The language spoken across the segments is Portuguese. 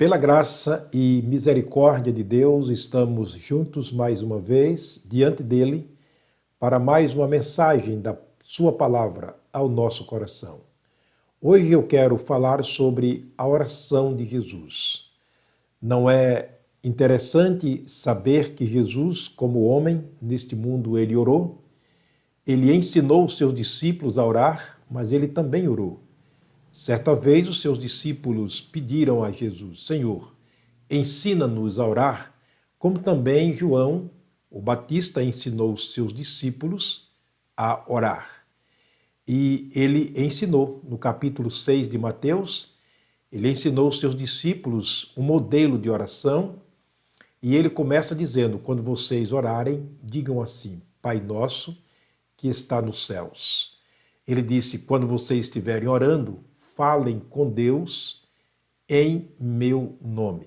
Pela graça e misericórdia de Deus, estamos juntos mais uma vez diante dele para mais uma mensagem da sua palavra ao nosso coração. Hoje eu quero falar sobre a oração de Jesus. Não é interessante saber que Jesus, como homem, neste mundo ele orou? Ele ensinou os seus discípulos a orar, mas ele também orou. Certa vez os seus discípulos pediram a Jesus: Senhor, ensina-nos a orar, como também João, o Batista, ensinou os seus discípulos a orar. E ele ensinou, no capítulo 6 de Mateus, ele ensinou os seus discípulos um modelo de oração, e ele começa dizendo: quando vocês orarem, digam assim: Pai nosso que está nos céus. Ele disse: quando vocês estiverem orando, falem com Deus em meu nome.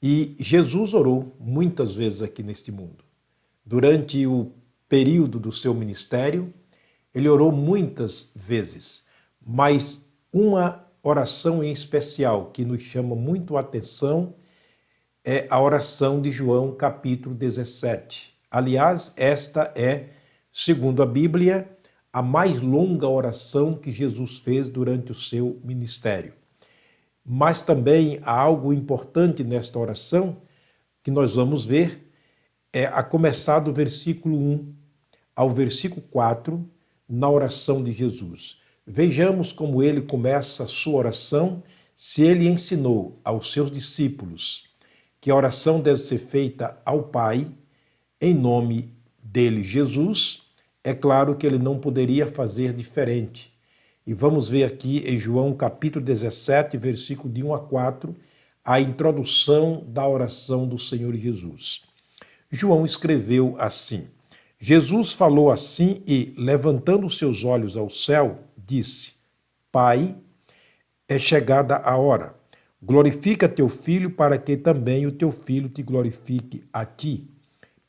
E Jesus orou muitas vezes aqui neste mundo. Durante o período do seu ministério, ele orou muitas vezes, mas uma oração em especial que nos chama muito a atenção é a oração de João, capítulo 17. Aliás, esta é, segundo a Bíblia, a mais longa oração que Jesus fez durante o seu ministério. Mas também há algo importante nesta oração que nós vamos ver, a começar do versículo 1 ao versículo 4, na oração de Jesus. Vejamos como ele começa a sua oração, se ele ensinou aos seus discípulos que a oração deve ser feita ao Pai, em nome dele, Jesus. É claro que ele não poderia fazer diferente. E vamos ver aqui em João capítulo 17, versículo de 1 a 4, a introdução da oração do Senhor Jesus. João escreveu assim: Jesus falou assim e, levantando os seus olhos ao céu, disse: Pai, é chegada a hora. Glorifica teu filho para que também o teu filho te glorifique a ti.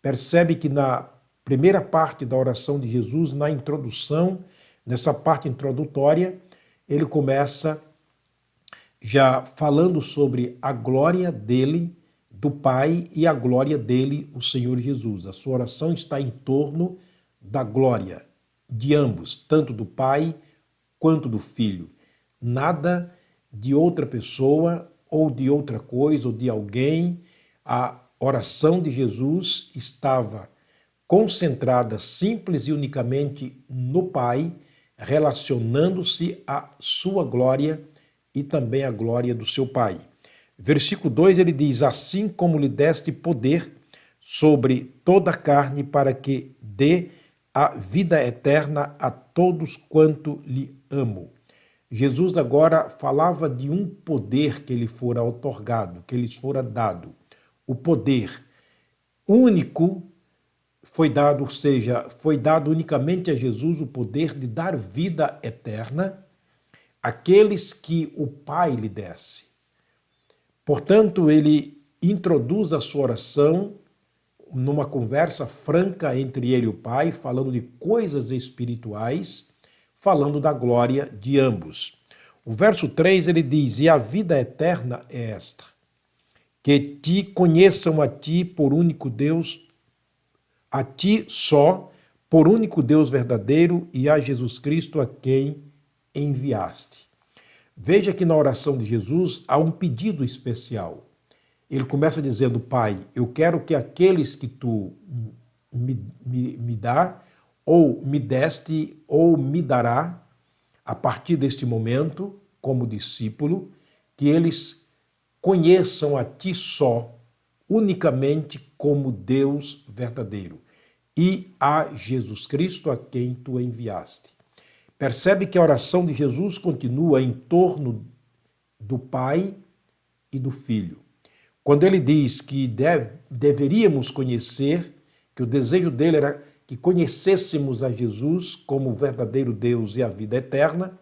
Percebe que na primeira parte da oração de Jesus, na introdução, nessa parte introdutória, ele começa já falando sobre a glória dele, do Pai, e a glória dele, o Senhor Jesus. A sua oração está em torno da glória de ambos, tanto do Pai quanto do Filho. Nada de outra pessoa ou de outra coisa ou de alguém. A oração de Jesus estava concentrada simples e unicamente no Pai, relacionando-se à sua glória e também à glória do seu Pai. Versículo 2 ele diz: assim como lhe deste poder sobre toda a carne, para que dê a vida eterna a todos quanto lhe amam. Jesus agora falava de um poder que lhe fora outorgado, que lhes fora dado. O poder único foi dado, ou seja, foi dado unicamente a Jesus o poder de dar vida eterna àqueles que o Pai lhe desse. Portanto, ele introduz a sua oração numa conversa franca entre ele e o Pai, falando de coisas espirituais, falando da glória de ambos. O verso 3 ele diz: e a vida eterna é esta, que te conheçam a ti por único Deus, a ti só, por único Deus verdadeiro, e a Jesus Cristo a quem enviaste. Veja que na oração de Jesus há um pedido especial. Ele começa dizendo: Pai, eu quero que aqueles que tu me dá, ou me deste, ou me dará, a partir deste momento, como discípulo, que eles conheçam a ti só, unicamente como Deus verdadeiro, e a Jesus Cristo a quem tu enviaste. Percebe que a oração de Jesus continua em torno do Pai e do Filho. Quando ele diz que deveríamos conhecer, que o desejo dele era que conhecêssemos a Jesus como o verdadeiro Deus e a vida eterna,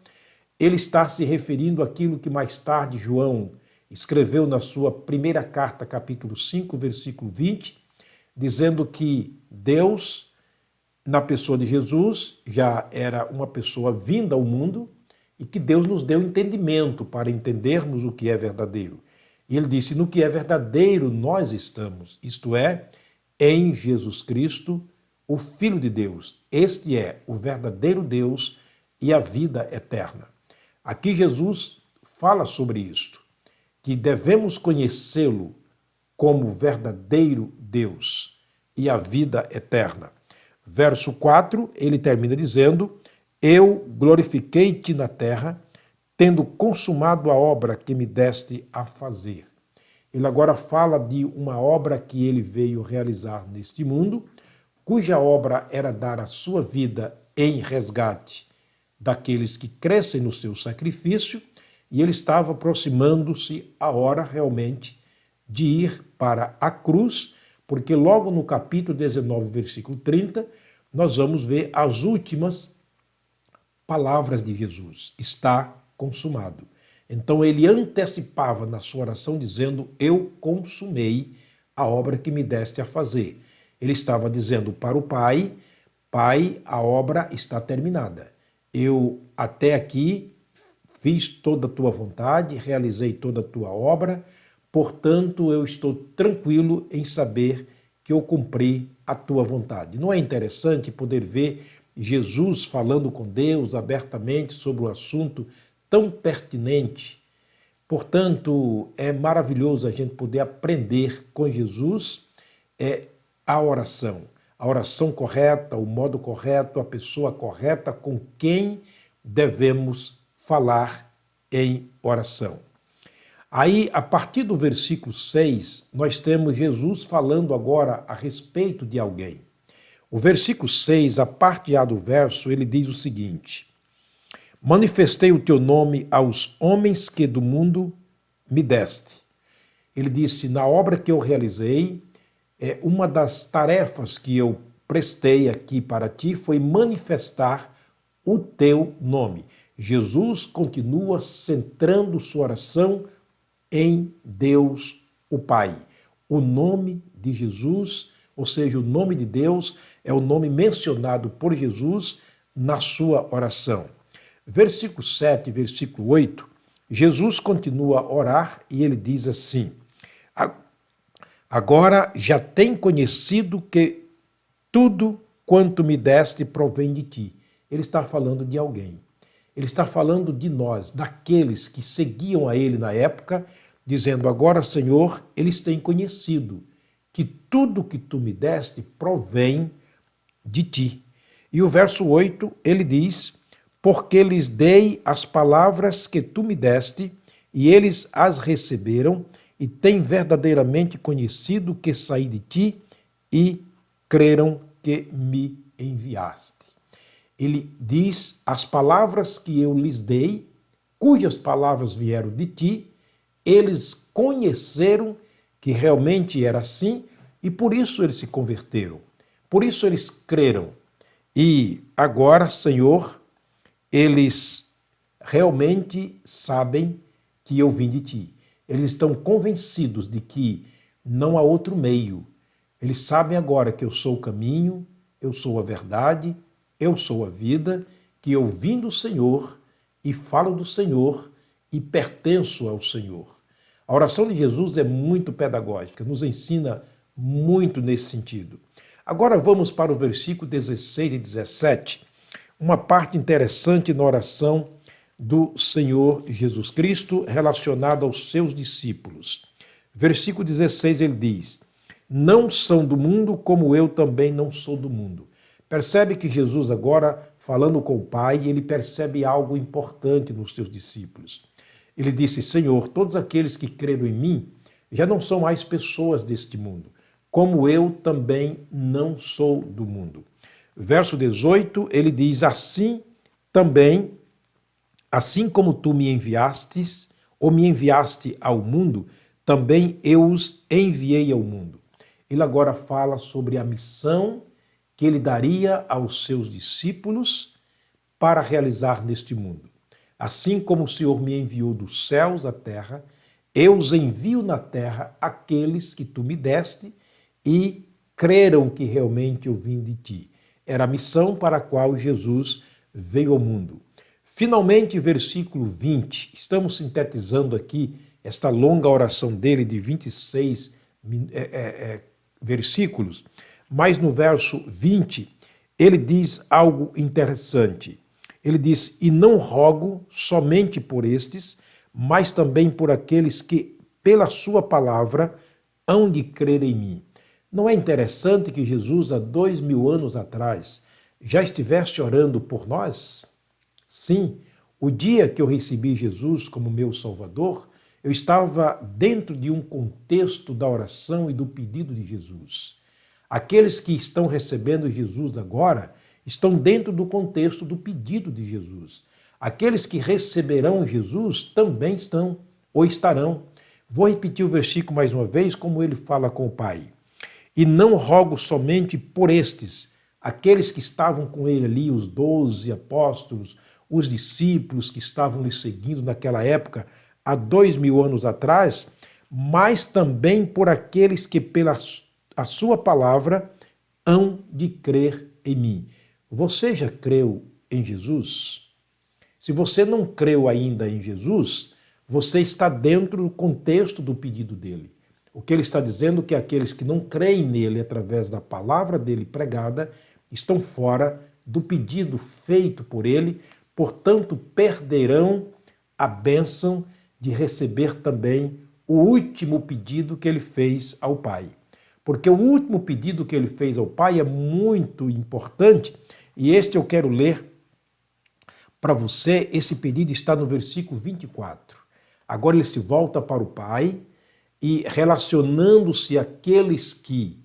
ele está se referindo àquilo que mais tarde João escreveu na sua primeira carta, capítulo 5, versículo 20, dizendo que Deus, na pessoa de Jesus, já era uma pessoa vinda ao mundo e que Deus nos deu entendimento para entendermos o que é verdadeiro. E ele disse: no que é verdadeiro nós estamos, isto é, em Jesus Cristo, o Filho de Deus. Este é o verdadeiro Deus e a vida eterna. Aqui Jesus fala sobre isto, que devemos conhecê-lo como verdadeiro Deus e a vida eterna. Verso 4, ele termina dizendo: eu glorifiquei-te na terra, tendo consumado a obra que me deste a fazer. Ele agora fala de uma obra que ele veio realizar neste mundo, cuja obra era dar a sua vida em resgate daqueles que crescem no seu sacrifício, e ele estava aproximando-se a hora realmente de ir para a cruz, porque logo no capítulo 19, versículo 30, nós vamos ver as últimas palavras de Jesus: está consumado. Então ele antecipava na sua oração dizendo: eu consumei a obra que me deste a fazer. Ele estava dizendo para o Pai: Pai, a obra está terminada. Eu até aqui fiz toda a tua vontade, realizei toda a tua obra, portanto eu estou tranquilo em saber que eu cumpri a tua vontade. Não é interessante poder ver Jesus falando com Deus abertamente sobre um assunto tão pertinente? Portanto, é maravilhoso a gente poder aprender com Jesus a oração correta, o modo correto, a pessoa correta com quem devemos falar em oração. Aí, a partir do versículo 6, nós temos Jesus falando agora a respeito de alguém. O versículo 6, a parte A do verso, ele diz o seguinte: manifestei o teu nome aos homens que do mundo me deste. Ele disse: na obra que eu realizei, uma das tarefas que eu prestei aqui para ti foi manifestar o teu nome. Jesus continua centrando sua oração em Deus, o Pai. O nome de Jesus, ou seja, o nome de Deus, é o nome mencionado por Jesus na sua oração. Versículo 7, versículo 8, Jesus continua a orar e ele diz assim: agora já tem conhecido que tudo quanto me deste provém de ti. Ele está falando de alguém. Ele está falando de nós, daqueles que seguiam a ele na época, dizendo: agora, Senhor, eles têm conhecido que tudo que tu me deste provém de ti. E o verso 8, ele diz: porque lhes dei as palavras que tu me deste, e eles as receberam, e têm verdadeiramente conhecido que saí de ti, e creram que me enviaste. Ele diz: as palavras que eu lhes dei, cujas palavras vieram de ti, eles conheceram que realmente era assim, e por isso eles se converteram, por isso eles creram. E agora, Senhor, eles realmente sabem que eu vim de ti. Eles estão convencidos de que não há outro meio. Eles sabem agora que eu sou o caminho, eu sou a verdade, eu sou a vida, que eu vim do Senhor e falo do Senhor e pertenço ao Senhor. A oração de Jesus é muito pedagógica, nos ensina muito nesse sentido. Agora vamos para o versículo 16 e 17, uma parte interessante na oração do Senhor Jesus Cristo relacionada aos seus discípulos. Versículo 16 ele diz: não são do mundo como eu também não sou do mundo. Percebe que Jesus agora, falando com o Pai, ele percebe algo importante nos seus discípulos. Ele disse: Senhor, todos aqueles que creram em mim já não são mais pessoas deste mundo, como eu também não sou do mundo. Verso 18, ele diz: assim também, assim como tu me enviastes, ou me enviaste ao mundo, também eu os enviei ao mundo. Ele agora fala sobre a missão que ele daria aos seus discípulos para realizar neste mundo. Assim como o Senhor me enviou dos céus à terra, eu os envio na terra aqueles que tu me deste e creram que realmente eu vim de ti. Era a missão para a qual Jesus veio ao mundo. Finalmente, versículo 20, estamos sintetizando aqui esta longa oração dele de 26 versículos, mas no verso 20 ele diz algo interessante. Ele diz: e não rogo somente por estes, mas também por aqueles que, pela sua palavra, hão de crer em mim. Não é interessante que Jesus, há 2000 anos atrás, já estivesse orando por nós? Sim, o dia que eu recebi Jesus como meu Salvador, eu estava dentro de um contexto da oração e do pedido de Jesus. Aqueles que estão recebendo Jesus agora estão dentro do contexto do pedido de Jesus. Aqueles que receberão Jesus também estão ou estarão. Vou repetir o versículo mais uma vez, como ele fala com o Pai. E não rogo somente por estes, aqueles que estavam com ele ali, os 12 apóstolos, os discípulos que estavam lhe seguindo naquela época, há 2000 anos atrás, mas também por aqueles que pela a sua palavra hão de crer em mim. Você já creu em Jesus? Se você não creu ainda em Jesus, você está dentro do contexto do pedido dele. O que ele está dizendo é que aqueles que não creem nele através da palavra dele pregada estão fora do pedido feito por ele, portanto perderão a bênção de receber também o último pedido que ele fez ao Pai. Porque o último pedido que ele fez ao Pai é muito importante, e este eu quero ler para você. Esse pedido está no versículo 24. Agora ele se volta para o Pai e relacionando-se àqueles que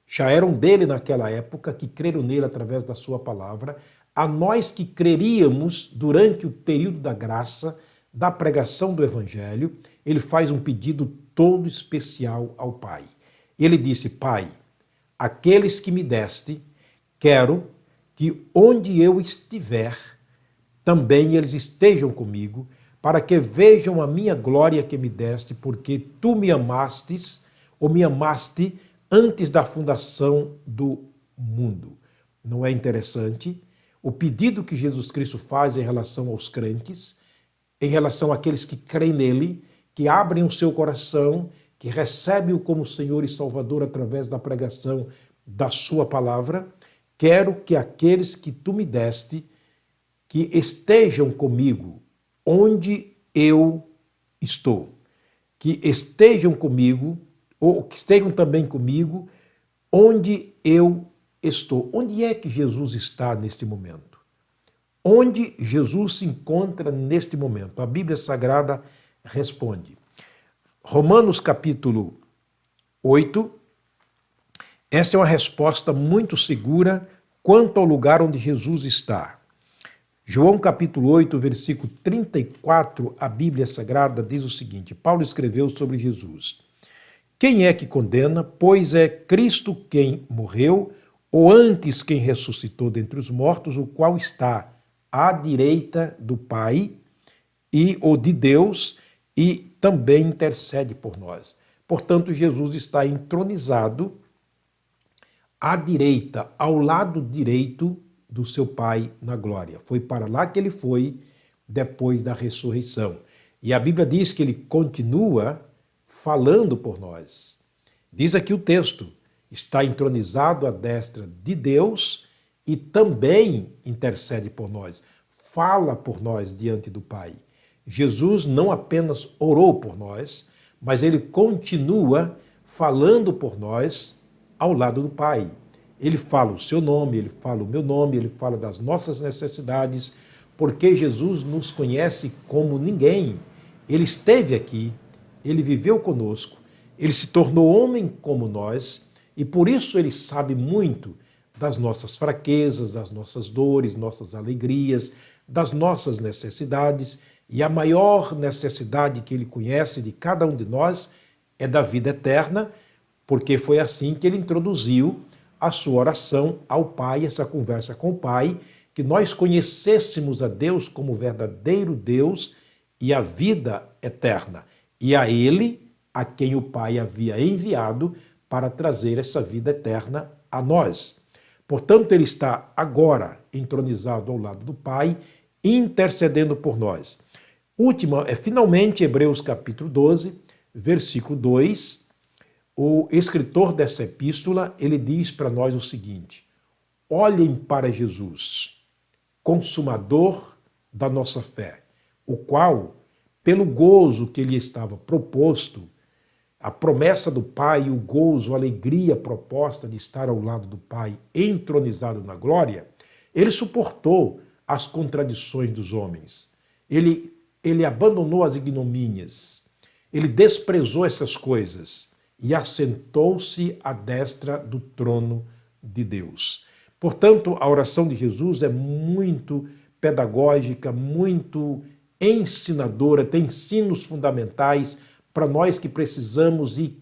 já eram dele naquela época, que creram nele através da sua palavra, a nós que creríamos durante o período da graça, da pregação do Evangelho, ele faz um pedido todo especial ao Pai. Ele disse: Pai, aqueles que me deste, quero que onde eu estiver, também eles estejam comigo, para que vejam a minha glória que me deste, porque tu me amastes, ou me amaste antes da fundação do mundo. Não é interessante? O pedido que Jesus Cristo faz em relação aos crentes, em relação àqueles que creem nele, que abrem o seu coração, que recebem-o como Senhor e Salvador através da pregação da sua palavra. Quero que aqueles que tu me deste, que estejam comigo onde eu estou, que estejam comigo, ou que estejam também comigo onde eu estou. Onde é que Jesus está neste momento? Onde Jesus se encontra neste momento? A Bíblia Sagrada responde. Romanos capítulo 8, essa é uma resposta muito segura quanto ao lugar onde Jesus está. João capítulo 8, versículo 34, a Bíblia Sagrada diz o seguinte: Paulo escreveu sobre Jesus. Quem é que condena? Pois é Cristo quem morreu, ou antes quem ressuscitou dentre os mortos, o qual está à direita do Pai ou de Deus, e também intercede por nós. Portanto, Jesus está entronizado à direita, ao lado direito do seu Pai na glória. Foi para lá que ele foi depois da ressurreição. E a Bíblia diz que ele continua falando por nós. Diz aqui o texto: está entronizado à destra de Deus e também intercede por nós. Fala por nós diante do Pai. Jesus não apenas orou por nós, mas ele continua falando por nós ao lado do Pai. Ele fala o seu nome, ele fala o meu nome, ele fala das nossas necessidades, porque Jesus nos conhece como ninguém. Ele esteve aqui, ele viveu conosco, ele se tornou homem como nós, e por isso ele sabe muito das nossas fraquezas, das nossas dores, nossas alegrias, das nossas necessidades. E a maior necessidade que ele conhece de cada um de nós é da vida eterna, porque foi assim que ele introduziu a sua oração ao Pai, essa conversa com o Pai, que nós conhecêssemos a Deus como verdadeiro Deus e a vida eterna. E a ele, a quem o Pai havia enviado para trazer essa vida eterna a nós. Portanto, ele está agora entronizado ao lado do Pai, intercedendo por nós. Última é finalmente Hebreus capítulo 12, versículo 2. O escritor dessa epístola, ele diz para nós o seguinte: olhem para Jesus, consumador da nossa fé, o qual, pelo gozo que lhe estava proposto, a promessa do Pai, o gozo, a alegria proposta de estar ao lado do Pai, entronizado na glória, ele suportou as contradições dos homens. Ele abandonou as ignomínias, ele desprezou essas coisas e assentou-se à destra do trono de Deus. Portanto, a oração de Jesus é muito pedagógica, muito ensinadora, tem ensinos fundamentais para nós que precisamos e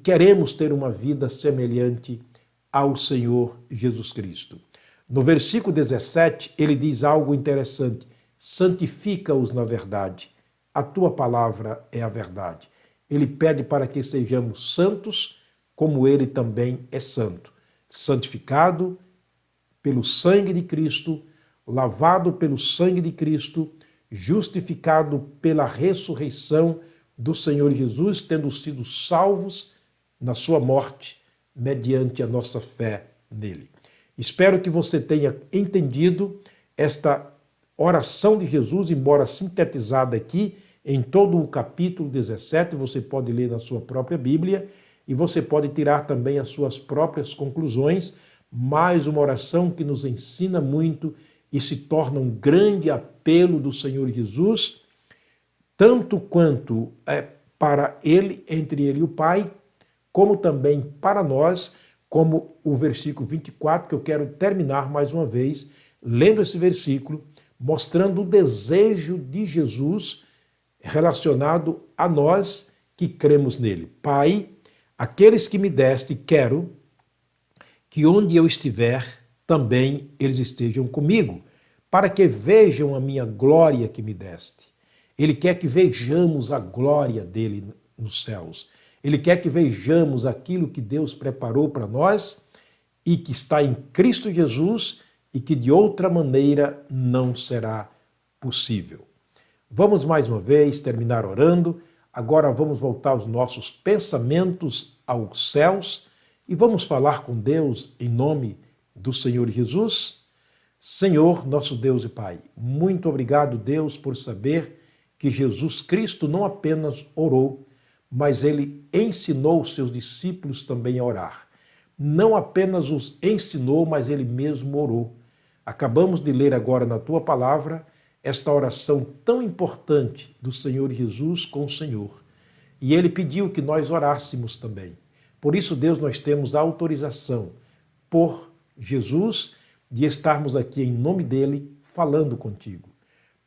queremos ter uma vida semelhante ao Senhor Jesus Cristo. No versículo 17, ele diz algo interessante: santifica-os na verdade, a tua palavra é a verdade. Ele pede para que sejamos santos, como ele também é santo. Santificado pelo sangue de Cristo, lavado pelo sangue de Cristo, justificado pela ressurreição do Senhor Jesus, tendo sido salvos na sua morte, mediante a nossa fé nele. Espero que você tenha entendido esta oração de Jesus, embora sintetizada aqui em todo o capítulo 17, você pode ler na sua própria Bíblia e você pode tirar também as suas próprias conclusões, mais uma oração que nos ensina muito e se torna um grande apelo do Senhor Jesus, tanto quanto para ele, entre ele e o Pai, como também para nós, como o versículo 24, que eu quero terminar mais uma vez, lendo esse versículo, mostrando o desejo de Jesus relacionado a nós que cremos nele. Pai, aqueles que me deste, quero que onde eu estiver, também eles estejam comigo, para que vejam a minha glória que me deste. Ele quer que vejamos a glória dele nos céus. Ele quer que vejamos aquilo que Deus preparou para nós e que está em Cristo Jesus e que de outra maneira não será possível. Vamos mais uma vez terminar orando. Agora vamos voltar os nossos pensamentos aos céus e vamos falar com Deus em nome do Senhor Jesus. Senhor, nosso Deus e Pai, muito obrigado, Deus, por saber que Jesus Cristo não apenas orou, mas ele ensinou os seus discípulos também a orar. Não apenas os ensinou, mas ele mesmo orou. Acabamos de ler agora na tua palavra esta oração tão importante do Senhor Jesus com o Senhor. E ele pediu que nós orássemos também. Por isso, Deus, nós temos a autorização por Jesus de estarmos aqui em nome dele falando contigo.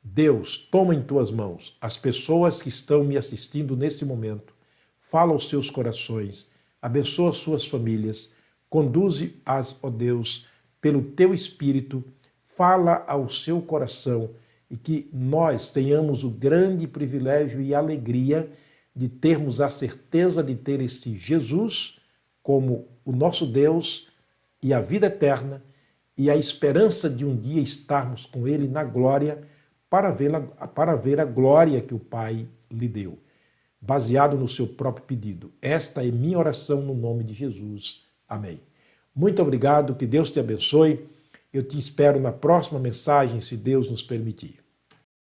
Deus, toma em tuas mãos as pessoas que estão me assistindo neste momento, fala aos seus corações, abençoa as suas famílias, conduze-as, ó Deus, pelo teu Espírito, fala ao seu coração e que nós tenhamos o grande privilégio e alegria de termos a certeza de ter esse Jesus como o nosso Deus e a vida eterna e a esperança de um dia estarmos com ele na glória para ver a glória que o Pai lhe deu, baseado no seu próprio pedido. Esta é minha oração no nome de Jesus. Amém. Muito obrigado, que Deus te abençoe. Eu te espero na próxima mensagem, se Deus nos permitir.